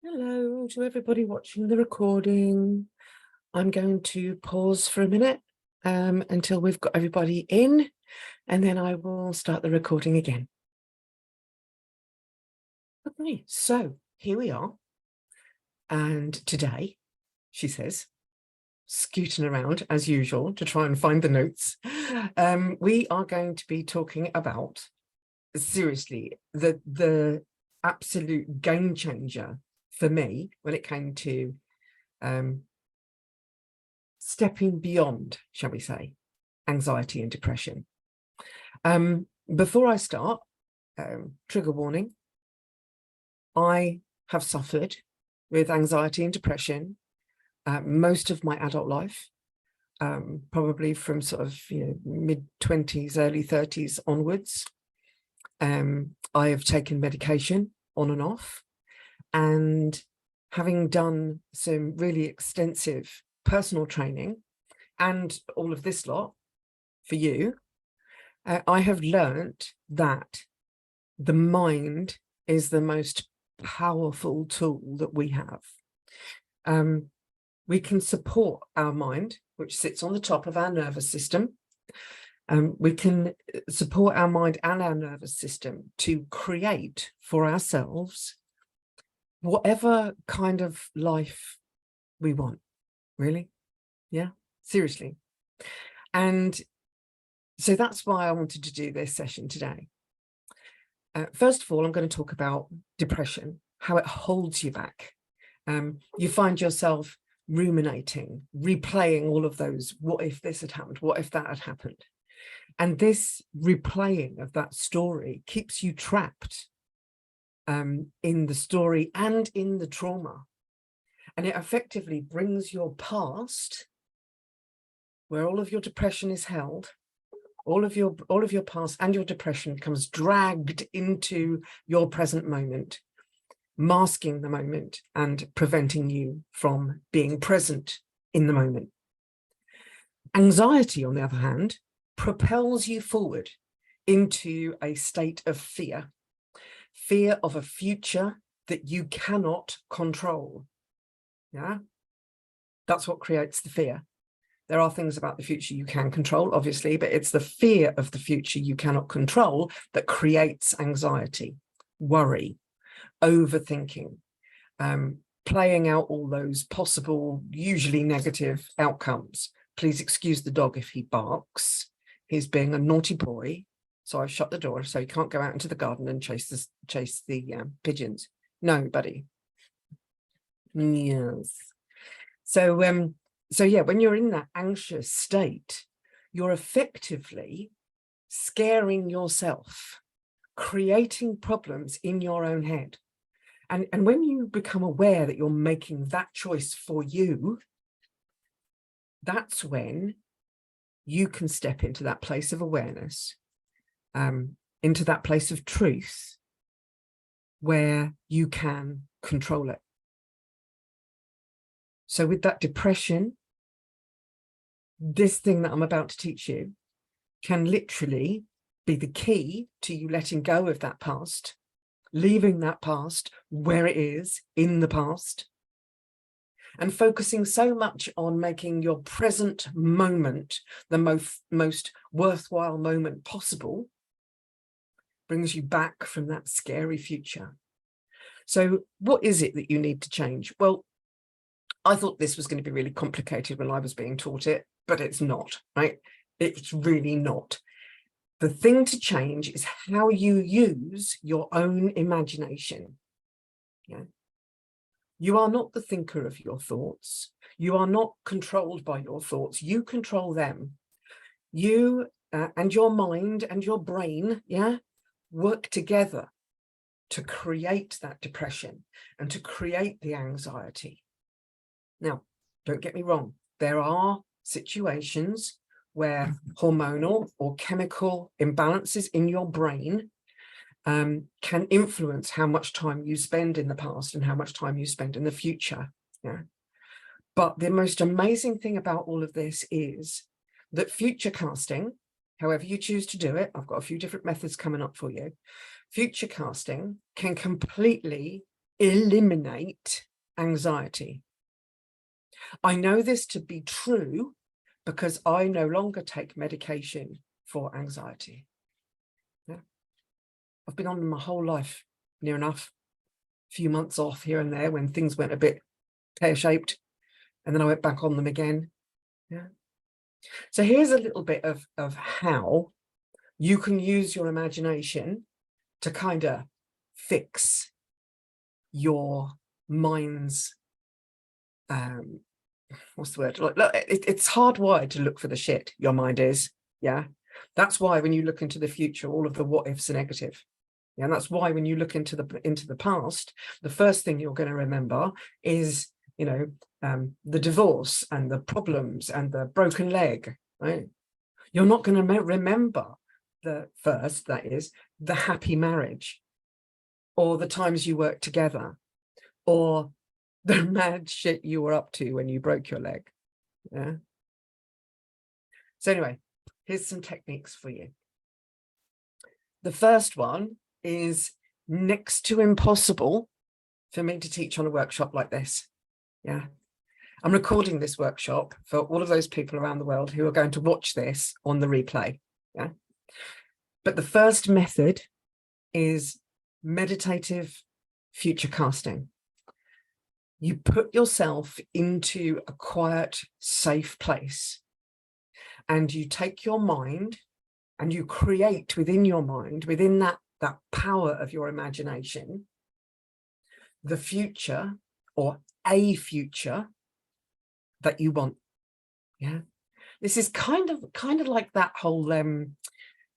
Hello to everybody watching the recording. I'm going to pause for a minute until we've got everybody in, and then I will start the recording again. Okay, so here we are. And today, she says, scooting around as usual to try and find the notes, we are going to be talking about, seriously, the absolute game changer for me when it came to stepping beyond, shall we say, anxiety and depression. Before I start, trigger warning, I have suffered with anxiety and depression most of my adult life, probably from sort of mid-20s, early 30s onwards. I have taken medication on and off, and having done some really extensive personal training and all of this lot for you, I have learnt that the mind is the most powerful tool that we have. We can support our mind, which sits on the top of our nervous system. We can support our mind and our nervous system to create for ourselves whatever kind of life we want, really. Yeah, seriously. And so that's why I wanted to do this session today. First of all, I'm going to talk about depression, how it holds you back. You find yourself ruminating, replaying all of those, what if this had happened, what if that had happened? And this replaying of that story keeps you trapped in the story and in the trauma. And it effectively brings your past, where all of your depression is held, all of your past and your depression comes dragged into your present moment, masking the moment and preventing you from being present in the moment. Anxiety, on the other hand, propels you forward into a state of fear of a future that you cannot control. Yeah, that's what creates the fear. There are things about the future you can control, obviously, but it's the fear of the future you cannot control that creates anxiety, worry, overthinking, playing out all those possible, usually negative outcomes. Please excuse the dog if he barks. He's being a naughty boy. So I've shut the door so he can't go out into the garden and chase the pigeons. No, buddy. Yes. So yeah, when you're in that anxious state, you're effectively scaring yourself, creating problems in your own head. And when you become aware that you're making that choice for you, that's when you can step into that place of awareness, into that place of truth, where you can control it. So with that depression, this thing that I'm about to teach you can literally be the key to you letting go of that past, leaving that past where it is in the past, and focusing so much on making your present moment the most worthwhile moment possible, brings you back from that scary future. So what is it that you need to change? Well, I thought this was going to be really complicated when I was being taught it, but it's not, right? It's really not. The thing to change is how you use your own imagination. Yeah. You are not the thinker of your thoughts. You are not controlled by your thoughts. You control them. You and your mind and your brain, yeah, work together to create that depression and to create the anxiety. Now, don't get me wrong. There are situations where hormonal or chemical imbalances in your brain can influence how much time you spend in the past and how much time you spend in the future. Yeah. But the most amazing thing about all of this is that future casting, however you choose to do it, I've got a few different methods coming up for you. Future casting can completely eliminate anxiety. I know this to be true because I no longer take medication for anxiety. Yeah. I've been on them my whole life, near enough. A few months off here and there when things went a bit pear-shaped, and then I went back on them again. Yeah. So here's a little bit of how you can use your imagination to kind of fix your mind's what's the word? Look, it's hardwired to look for the shit. Your mind is, yeah. That's why when you look into the future, all of the what ifs are negative. Yeah, and that's why when you look into the past, the first thing you're going to remember is, you know, the divorce and the problems and the broken leg. Right? You're not going to remember the first, that is, the happy marriage, or the times you worked together, or the mad shit you were up to when you broke your leg. Yeah. So anyway, here's some techniques for you. The first one is next to impossible for me to teach on a workshop like this. Yeah. I'm recording this workshop for all of those people around the world who are going to watch this on the replay. Yeah. But the first method is meditative future casting. You put yourself into a quiet, safe place, and you take your mind and you create within your mind, within that power of your imagination, the future or a future that you want. Yeah. This is kind of like that whole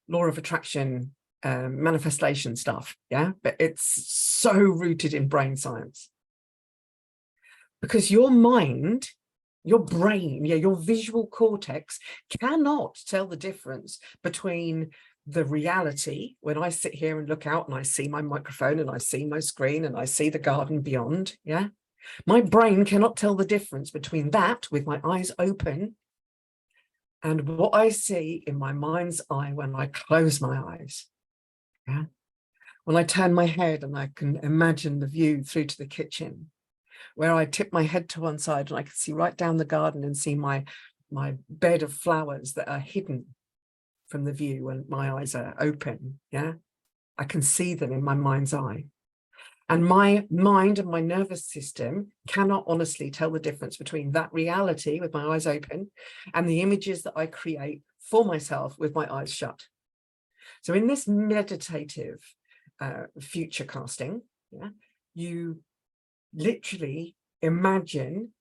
law of attraction manifestation stuff. Yeah. But it's so rooted in brain science. Because your mind, your brain, yeah, your visual cortex cannot tell the difference between the reality when I sit here and look out and I see my microphone and I see my screen and I see the garden beyond. Yeah. My brain cannot tell the difference between that with my eyes open and what I see in my mind's eye when I close my eyes. Yeah. When I turn my head and I can imagine the view through to the kitchen, where I tip my head to one side and I can see right down the garden and see my bed of flowers that are hidden from the view when my eyes are open. Yeah, I can see them in my mind's eye. And my mind and my nervous system cannot honestly tell the difference between that reality with my eyes open and the images that I create for myself with my eyes shut. So in this meditative future casting, yeah, you literally imagine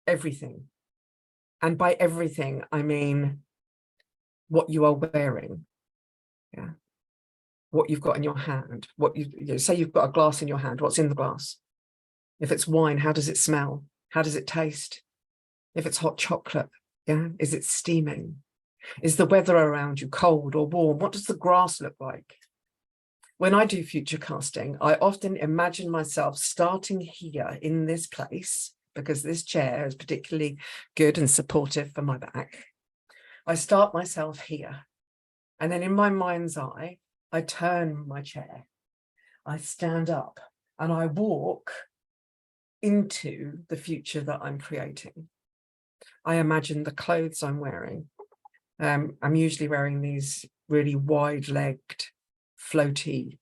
everything. And by everything, I mean what you are wearing. Yeah. What you've got in your hand. What you say you've got a glass in your hand. What's in the glass? If it's wine, how does it smell? How does it taste? If it's hot chocolate, yeah, is it steaming? Is the weather around you cold or warm? What does the grass look like? When I do future casting, I often imagine myself starting here in this place, because this chair is particularly good and supportive for my back. I start myself here. And then in my mind's eye, I turn my chair. I stand up and I walk into the future that I'm creating. I imagine the clothes I'm wearing. I'm usually wearing these really wide-legged, floaty,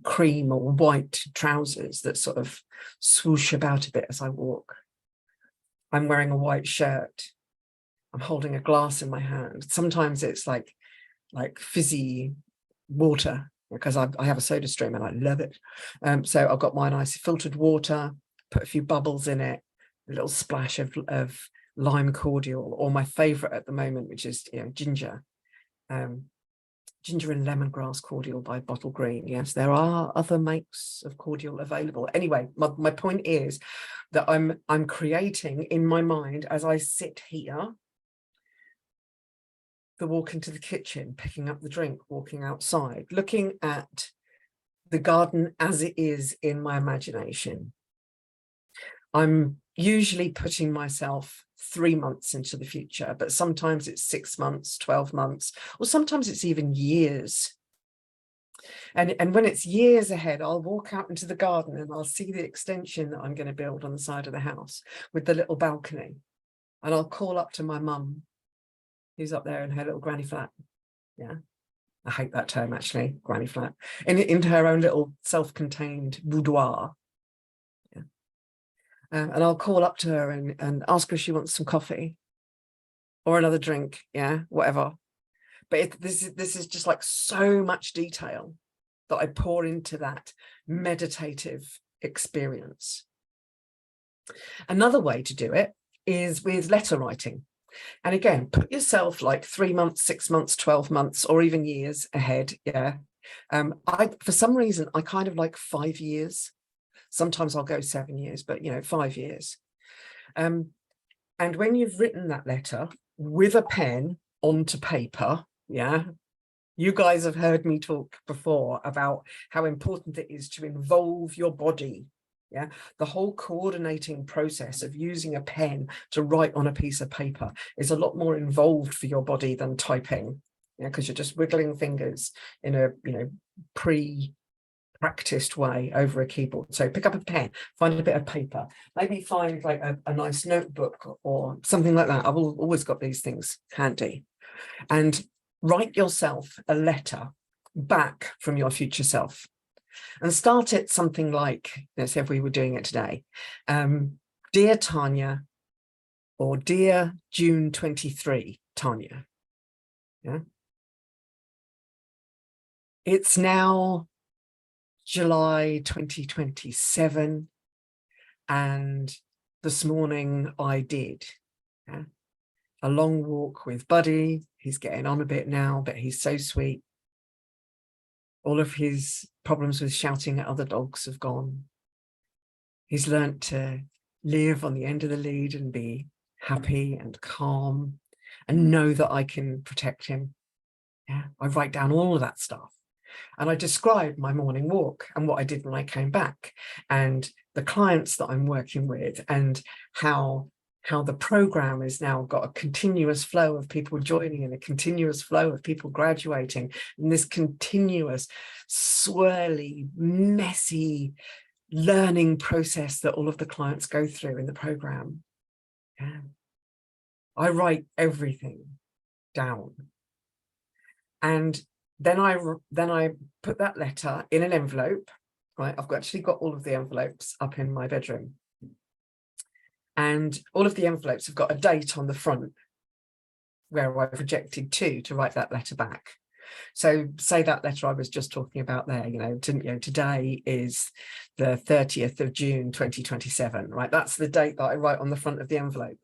cream or white trousers that sort of swoosh about a bit as I walk. I'm wearing a white shirt. I'm holding a glass in my hand. Sometimes it's like fizzy water, because I have a soda stream and I love it. So I've got my nice filtered water, put a few bubbles in it, a little splash of lime cordial, or my favorite at the moment, which is, you know, ginger. Ginger and lemongrass cordial by Bottle Green. Yes, there are other makes of cordial available. Anyway, my point is that I'm creating in my mind as I sit here, the walk into the kitchen, picking up the drink, walking outside, looking at the garden as it is in my imagination. I'm usually putting myself 3 months into the future, but sometimes it's 6 months, 12 months, or sometimes it's even years. And when it's years ahead, I'll walk out into the garden and I'll see the extension that I'm going to build on the side of the house with the little balcony. And I'll call up to my mum, who's up there in her little granny flat. Yeah. I hate that term, actually, granny flat. In her own little self-contained boudoir. Yeah. And I'll call up to her and ask her if she wants some coffee or another drink. Yeah, whatever. But this is just like so much detail that I pour into that meditative experience. Another way to do it is with letter writing. And again, put yourself like 3 months, 6 months, 12 months, or even years ahead. Yeah. For some reason, I kind of like 5 years. Sometimes I'll go 7 years, but 5 years. And when you've written that letter with a pen onto paper, yeah, you guys have heard me talk before about how important it is to involve your body. Yeah, the whole coordinating process of using a pen to write on a piece of paper is a lot more involved for your body than typing. Yeah, because you're just wiggling fingers in a pre-practiced way over a keyboard. So pick up a pen, find a bit of paper, maybe find like a nice notebook or something like that. I've always got these things handy, and write yourself a letter back from your future self. And start it something like, let's say if we were doing it today, Dear Tanya, or Dear June 23, Tanya. Yeah. It's now July 2027, and this morning I did a long walk with Buddy. He's getting on a bit now, but he's so sweet. All of his problems with shouting at other dogs have gone. He's learnt to live on the end of the lead and be happy and calm and know that I can protect him. Yeah, I write down all of that stuff. And I describe my morning walk and what I did when I came back, and the clients that I'm working with, and how the program has now got a continuous flow of people joining and a continuous flow of people graduating, and this continuous swirly, messy learning process that all of the clients go through in the program. Yeah. I write everything down, and then I put that letter in an envelope. Right, I've actually got all of the envelopes up in my bedroom, and all of the envelopes have got a date on the front where I projected to write that letter back. So say that letter I was just talking about there, today is the 30th of June 2027, right? That's the date that I write on the front of the envelope.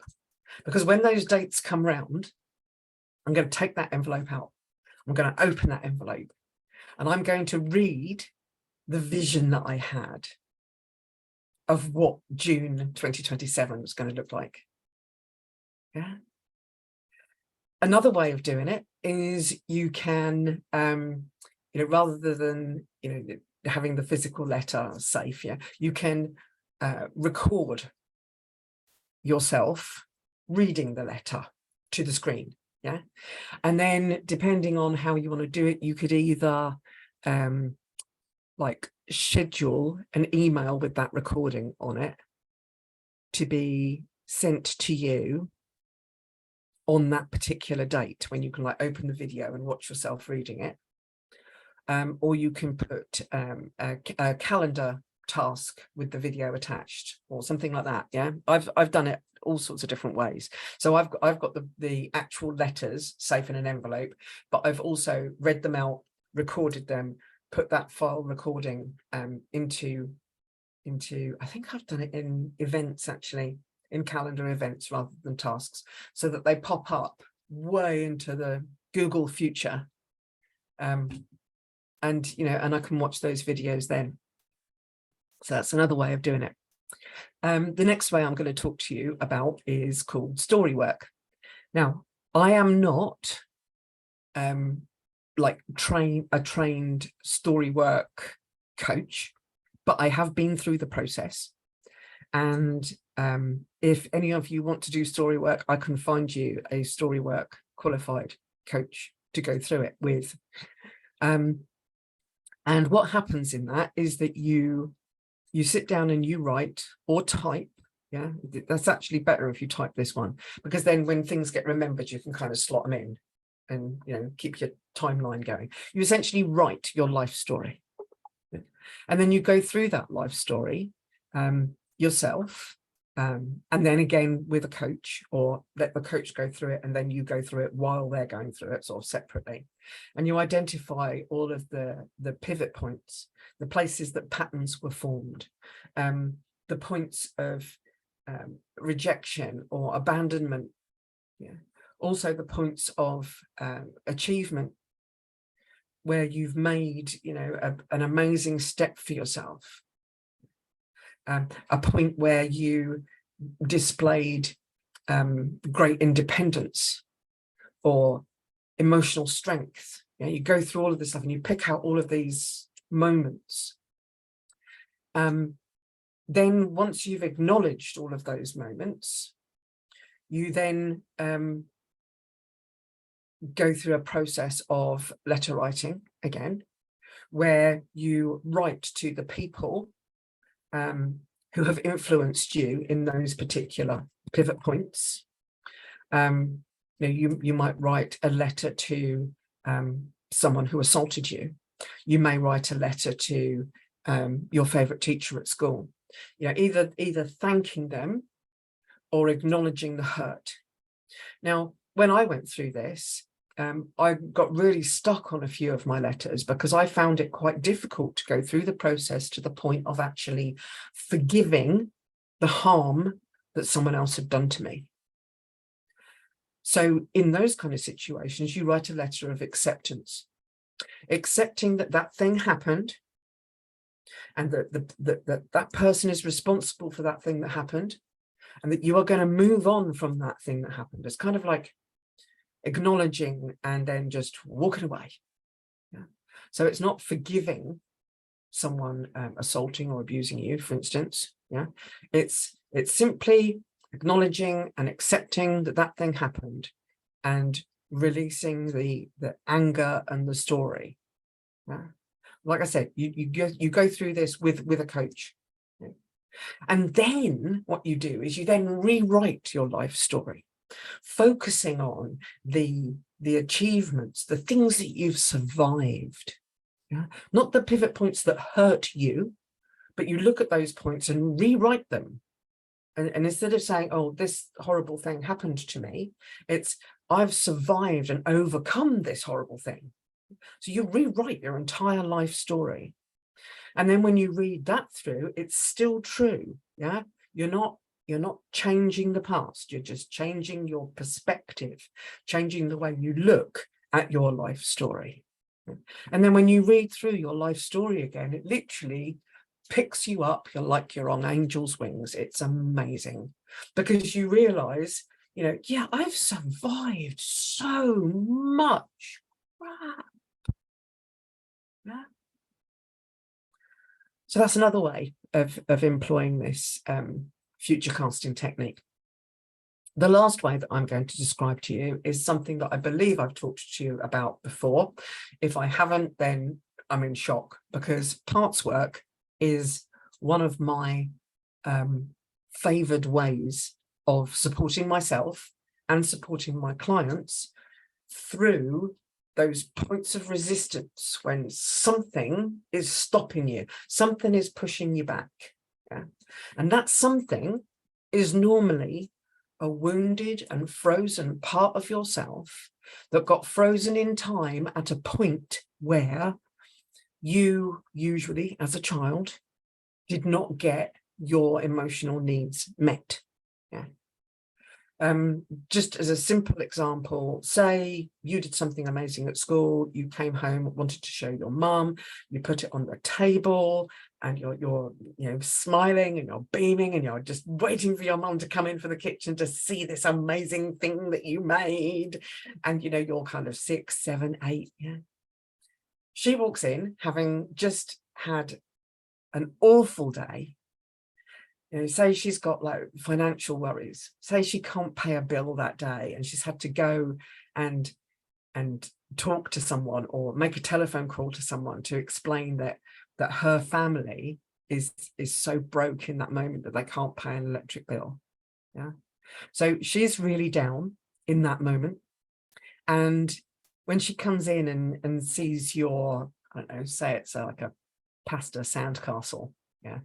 Because when those dates come round, I'm going to take that envelope out. I'm going to open that envelope, and I'm going to read the vision that I had of what June 2027 was going to look like. Yeah. Another way of doing it is you can, rather than, having the physical letter safe, yeah, you can record yourself reading the letter to the screen. Yeah. And then depending on how you want to do it, you could either like schedule an email with that recording on it to be sent to you on that particular date when you can like open the video and watch yourself reading it, or you can put a calendar task with the video attached or something like that. Yeah, I've done it all sorts of different ways. So I've got the actual letters safe in an envelope, but I've also read them out, recorded them, put that file recording into I think I've done it in events, actually, in calendar events rather than tasks, so that they pop up way into the Google future, and I can watch those videos then. So that's another way of doing it. The next way I'm going to talk to you about is called Storywork. Now, I am not like a trained Storywork coach, but I have been through the process. And if any of you want to do Storywork, I can find you a Storywork qualified coach to go through it with. And what happens in that is that you sit down and you write or type. Yeah, that's actually better if you type this one, because then when things get remembered, you can kind of slot them in and, you know, keep your timeline going. You essentially write your life story. And then you go through that life story yourself, and then again with a coach, or let the coach go through it and then you go through it while they're going through it, sort of separately. And you identify all of the pivot points, the places that patterns were formed, the points of rejection or abandonment, yeah, also the points of achievement, where you've made, you know, an amazing step for yourself, a point where you displayed great independence or emotional strength. You know, you go through all of this stuff and you pick out all of these moments. Then once you've acknowledged all of those moments, you then go through a process of letter writing again, where you write to the people who have influenced you in those particular pivot points. You know, you might write a letter to someone who assaulted you. You may write a letter to your favorite teacher at school. You know, either thanking them or acknowledging the hurt. Now, when I went through this, I got really stuck on a few of my letters because I found it quite difficult to go through the process to the point of actually forgiving the harm that someone else had done to me. So in those kind of situations, you write a letter of acceptance, accepting that that thing happened and that person is responsible for that thing that happened, and that you are going to move on from that thing that happened. It's kind of like acknowledging and then just walking away. Yeah. So it's not forgiving someone assaulting or abusing you, for instance. Yeah, it's simply acknowledging and accepting that that thing happened and releasing the anger and the story. Yeah. Like I said, you go through this with a coach. Yeah. And then what you do is you then rewrite your life story, focusing on the achievements, the things that you've survived. Yeah? Not the pivot points that hurt you, but you look at those points and rewrite them. And instead of saying, oh, this horrible thing happened to me, it's I've survived and overcome this horrible thing. So you rewrite your entire life story. And then when you read that through, it's still true. Yeah, you're not changing the past. You're just changing your perspective, changing the way you look at your life story. And then when you read through your life story again, it literally picks you up. You're like you're on angel's wings. It's amazing, because you realize, you know, yeah, I've survived so much crap. Yeah. So that's another way of employing this future casting technique. The last way that I'm going to describe to you is something that I believe I've talked to you about before. If I haven't, then I'm in shock, because parts work is one of my favoured ways of supporting myself and supporting my clients through those points of resistance when something is stopping you, something is pushing you back. Yeah? And that something is normally a wounded and frozen part of yourself that got frozen in time at a point where you usually, as a child, did not get your emotional needs met. Yeah. Just as a simple example, say you did something amazing at school, you came home, wanted to show your mum, you put it on the table, and you're you know, smiling and you're beaming and you're just waiting for your mum to come in from the kitchen to see this amazing thing that you made. And you know, you're kind of 6, 7, 8. Yeah. She walks in having just had an awful day. You know, say she's got like financial worries, say she can't pay a bill that day and she's had to go and and talk to someone or make a telephone call to someone to explain that her family is so broke in that moment that they can't pay an electric bill. Yeah. So she's really down in that moment. And when she comes in and sees your, I don't know, say it's like a pasta sandcastle. Yeah.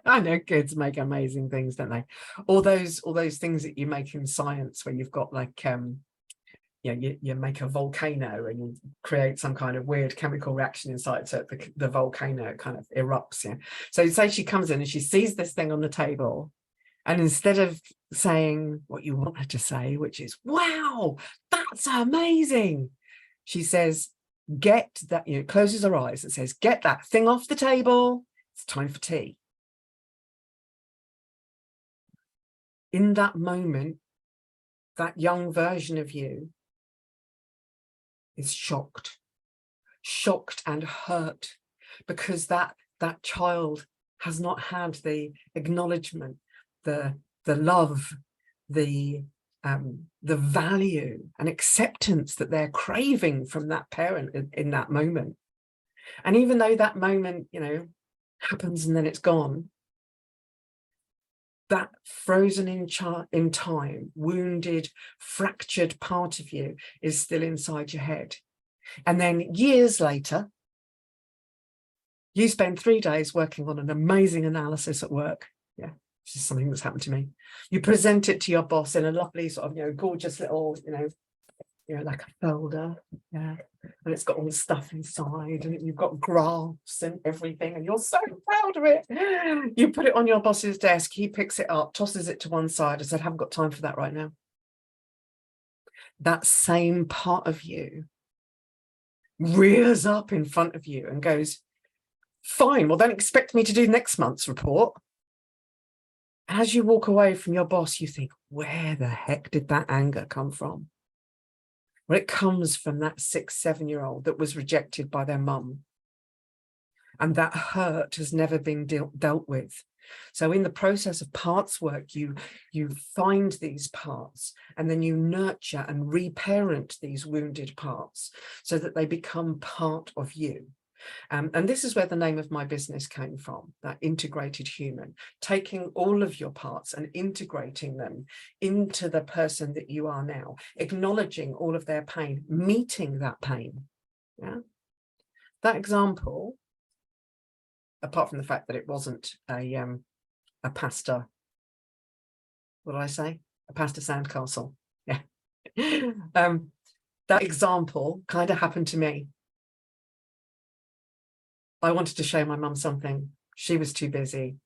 I know kids make amazing things, don't they? All those things that you make in science where you've got like you make a volcano and you create some kind of weird chemical reaction inside, so the volcano kind of erupts. Yeah. So say she comes in and she sees this thing on the table, and instead of saying what you want her to say, which is, wow, that's amazing, she says, get that, closes her eyes and says, get that thing off the table. It's time for tea. In that moment, that young version of you is shocked and hurt, because that child has not had the acknowledgement, the love, the value and acceptance that they're craving from that parent in that moment. And even though that moment, happens and then it's gone, that frozen in time, wounded, fractured part of you is still inside your head. And then years later, you spend 3 days working on an amazing analysis at work. Yeah, this is something that's happened to me. You present it to your boss in a lovely sort of, gorgeous little, like a folder. Yeah. And it's got all the stuff inside, and you've got graphs and everything, and you're so proud of it. You put it on your boss's desk, he picks it up, tosses it to one side and said, I haven't got time for that right now. That same part of you rears up in front of you and goes, fine, well, don't expect me to do next month's report. As you walk away from your boss, you think, where the heck did that anger come from? Well, it comes from that 6-7-year-old that was rejected by their mum. And that hurt has never been dealt with. So in the process of parts work, you find these parts, and then you nurture and reparent these wounded parts so that they become part of you. And this is where the name of my business came from, that integrated human, taking all of your parts and integrating them into the person that you are now, acknowledging all of their pain, meeting that pain. Yeah. That example, apart from the fact that it wasn't a pasta, what did I say? A pasta sandcastle. Yeah. That example kind of happened to me. I wanted to show my mum something. She was too busy.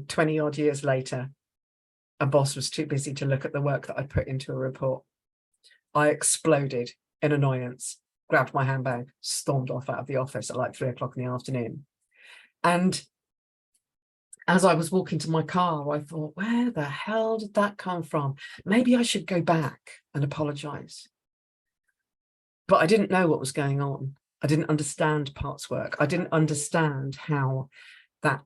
20 odd years later, a boss was too busy to look at the work that I put into a report. I exploded in annoyance, grabbed my handbag, stormed off out of the office at like 3 o'clock in the afternoon. And as I was walking to my car, I thought, where the hell did that come from? Maybe I should go back and apologize. But I didn't know what was going on. I didn't understand parts work. I didn't understand how that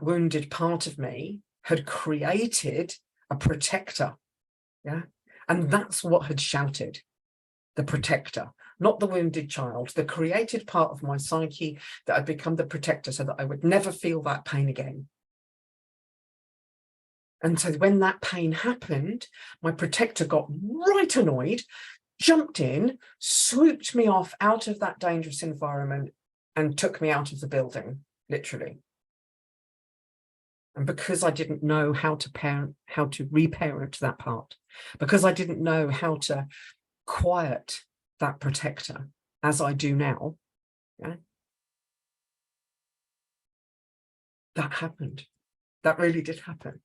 wounded part of me had created a protector. Yeah. And that's what had shouted, the protector, not the wounded child, the created part of my psyche that had become the protector so that I would never feel that pain again. And so when that pain happened, my protector got right annoyed, jumped in, swooped me off out of that dangerous environment and took me out of the building, literally. And because I didn't know how to reparent that part, because I didn't know how to quiet that protector as I do now, yeah, that happened. That really did happen.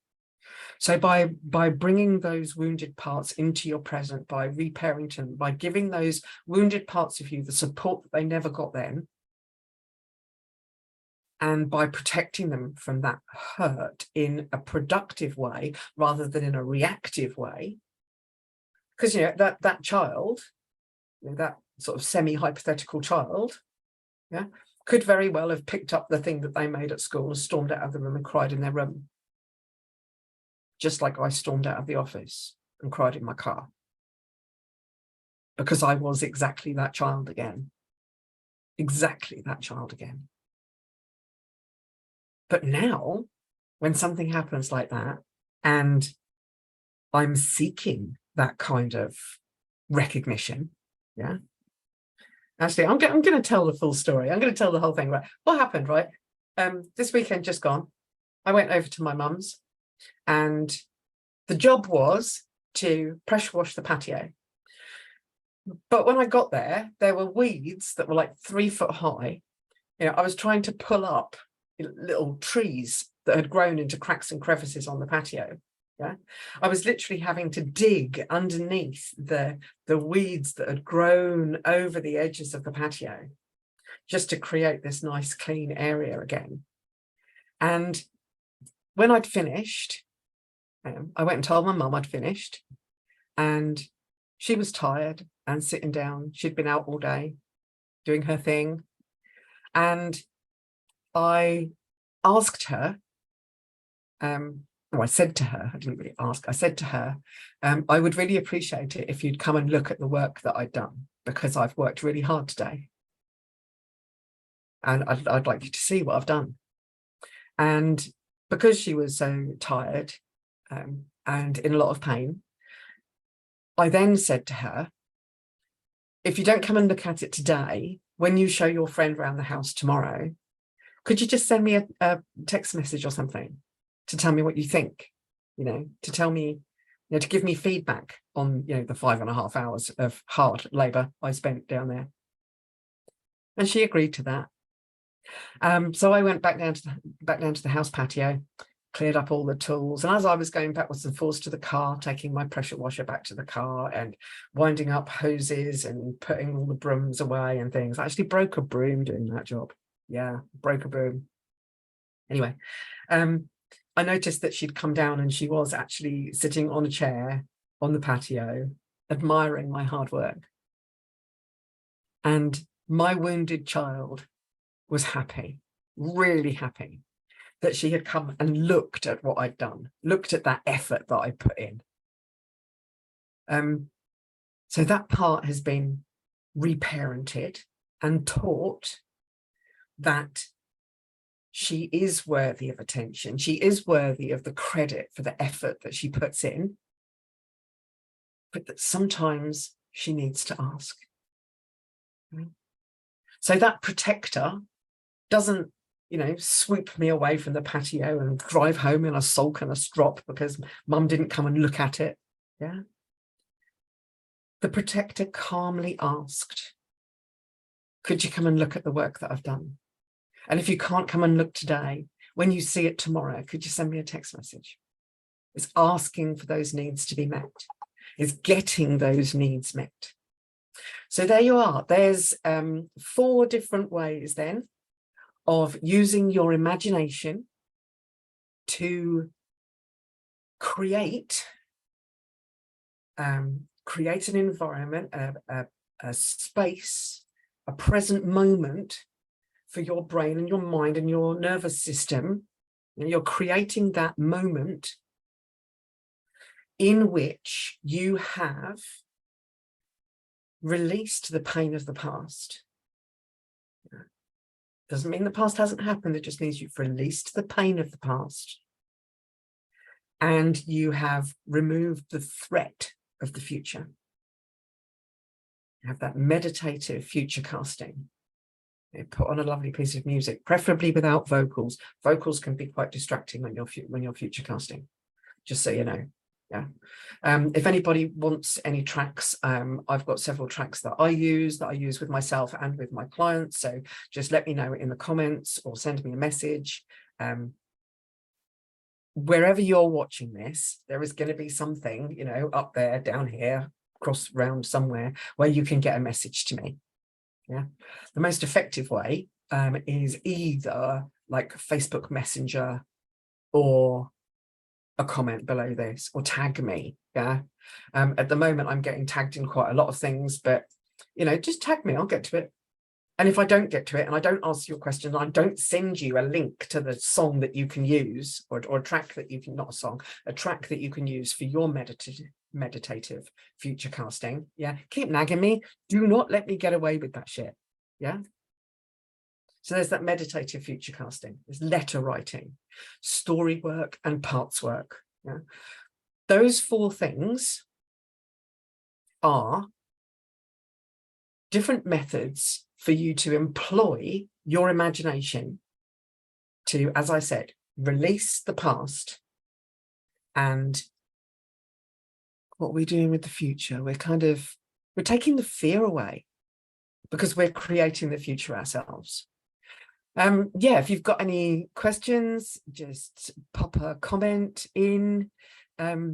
So by bringing those wounded parts into your present, by reparenting, by giving those wounded parts of you the support that they never got then, and by protecting them from that hurt in a productive way rather than in a reactive way, because that child, that sort of semi-hypothetical child, yeah, could very well have picked up the thing that they made at school and stormed out of the room and cried in their room, just like I stormed out of the office and cried in my car. because I was exactly that child again. Exactly that child again. But now, when something happens like that, and I'm seeking that kind of recognition, yeah. Actually, I'm going to tell the full story. I'm going to tell the whole thing. Right, what happened? Right, this weekend just gone, I went over to my mum's, and the job was to pressure wash the patio. But when I got there were weeds that were like 3 foot high. You know, I was trying to pull up little trees that had grown into cracks and crevices on the patio. Yeah, I was literally having to dig underneath the weeds that had grown over the edges of the patio just to create this nice clean area again. And when I'd finished, I went and told my mum I'd finished, and she was tired and sitting down. She'd been out all day doing her thing. And I asked her, I said to her, I didn't really ask, I said to her, I would really appreciate it if you'd come and look at the work that I'd done, because I've worked really hard today. And I'd like you to see what I've done. And because she was so tired and in a lot of pain, I then said to her, if you don't come and look at it today, when you show your friend around the house tomorrow, could you just send me a text message or something to tell me what you think, you know, to tell me, you know, to give me feedback on, you know, the 5.5 hours of hard labor I spent down there. And she agreed to that. So I went back down to the house patio, cleared up all the tools, and as I was going backwards and forwards to the car, taking my pressure washer back to the car and winding up hoses and putting all the brooms away and things, I actually broke a broom doing that job. Yeah, broke a broom. Anyway, I noticed that she'd come down and she was actually sitting on a chair on the patio, admiring my hard work. And my wounded child was happy, really happy, that she had come and looked at what I'd done, looked at that effort that I put in. So that part has been reparented and taught that she is worthy of attention. She is worthy of the credit for the effort that she puts in, but that sometimes she needs to ask. So that protector doesn't, you know, swoop me away from the patio and drive home in a sulk and a strop because mum didn't come and look at it. Yeah. The protector calmly asked, could you come and look at the work that I've done? And if you can't come and look today, when you see it tomorrow, could you send me a text message? It's asking for those needs to be met. It's getting those needs met. So there you are. There's 4 different ways then of using your imagination to create an environment, a space, a present moment for your brain and your mind and your nervous system. And you're creating that moment in which you have released the pain of the past. Doesn't mean the past hasn't happened, it just means you've released the pain of the past and you have removed the threat of the future. You have that meditative future casting. You put on a lovely piece of music, preferably without vocals. Vocals can be quite distracting when you're future casting, just so you know. Yeah. If anybody wants any tracks, I've got several tracks that I use with myself and with my clients. So just let me know in the comments or send me a message. Wherever you're watching this, there is going to be something, you know, up there, down here, across round somewhere where you can get a message to me. Yeah. The most effective way is either like Facebook Messenger or a comment below this, or tag me. Yeah. At the moment I'm getting tagged in quite a lot of things, but you know, just tag me, I'll get to it. And if I don't get to it and I don't answer your question, I don't send you a link to the song that you can use, or a track that you can, not a song, a track that you can use for your meditative future casting. Yeah, keep nagging me. Do not let me get away with that shit. Yeah. So there's that meditative future casting, there's letter writing, story work, and parts work. Yeah. Those 4 things are different methods for you to employ your imagination to, as I said, release the past. And what we're doing with the future, we're taking the fear away, because we're creating the future ourselves. Yeah, if you've got any questions, just pop a comment in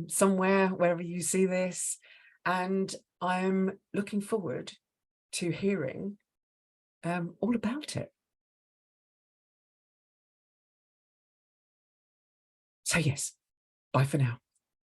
somewhere, wherever you see this, and I'm looking forward to hearing all about it. So yes, bye for now.